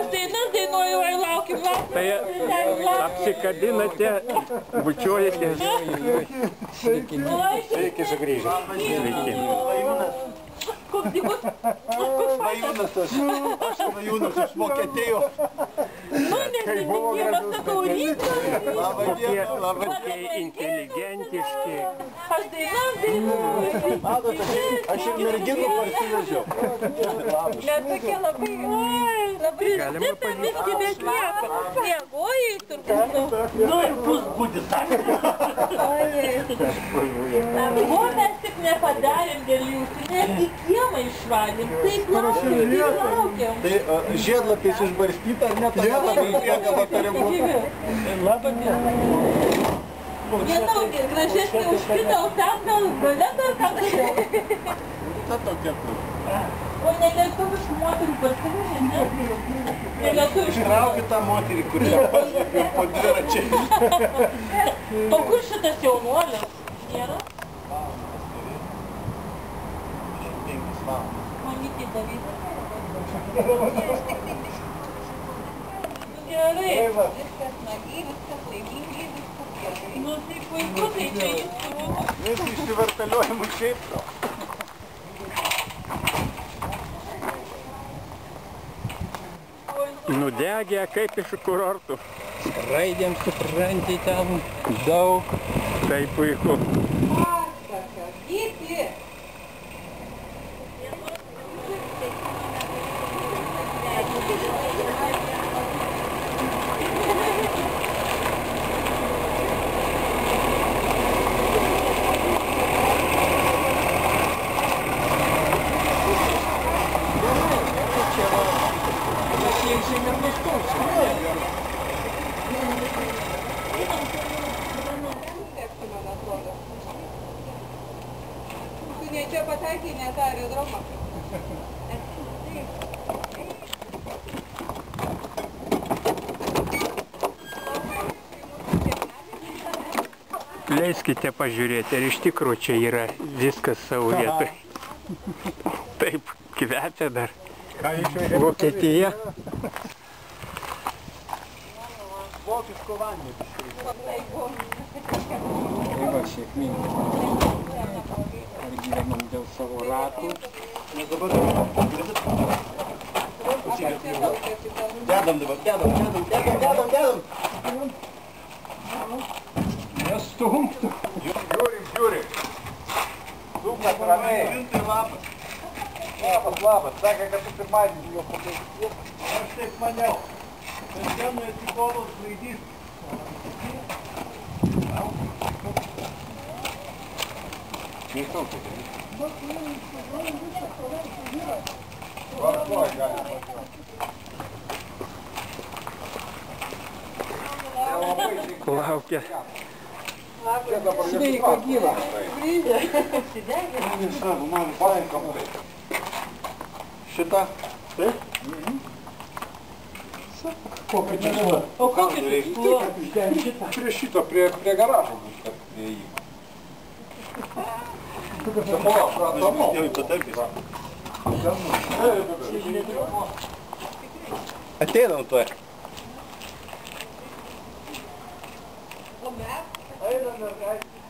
Aš dainuoju, ai laukim. Tai apsikabinate, bučiuojate. Sveiki sugrįžę. Sveiki. Svajūnas aš Svajūnas iš Vokietijos. Kai buvo gražus, Labą kokie inteligentiški. Aš dainuoju. Matote, aš ir merginų parsivežiau. Bet tokie labai išsipė visgi bet nieko. Miegojai turbūt. Nu ir pusbūdį sakė. Ko mes tik nepadarėm dėl jūsų, netgi kiemą išvalėm. Taip laukiam. Tai žiedlapis išbarstyta, ar ne ta vieta, kur prieka vakarimu? Labą dieną. Vienau, gražesnė už kitą, o ten gal baletą ar ką dažiau. Ta tokia kur. O nelietuviškų moterų parsivežė, ne? Nelietuviškų. Ištraukit tą moterį, kuri paslepė po dviračiai. O kur šitas jaunuolis? Nėra? Mamytė Davydas. Gerai. Viskas smagiai, viskas laimingai, viskas gerai. Nu tai puiku, tai čia jis buvo. Mes išsivartaliuojame šiaip to. Nudegė kaip iš kurortų. Raidėm supranti ten daug. Tai puiku. Gyti. Ne čia patekė, ne tą aerodromą. Leiskite pažiūrėti, ar iš tikrųjų čia yra viskas savo vietoj. Taip, kvepia dar. Vokietija. Vokiško vandenį. Tai va, sėkmingai. Ar gyvenam dėl savo ratų. Nes dabar... Dedam dabar, dedam. Nestumtų. Žiūrim. Dugnas ramiai. Labas. Sakė, kad tu pirmadienį jo pateikti. Aš taip maniau. Bet vienu etikolus laidys. Neįstaukia. Vartoj gali važiuoti. Laukia. Sveika gyva. Šitą? Taip? Kokį tikslą? O kokį tikslą? Prie šito, prie garažo. Prie jį. Čia buvo, šratamo. Jau įpatarkis. Ateinam tuoj. O mes? Einam, mergaitė.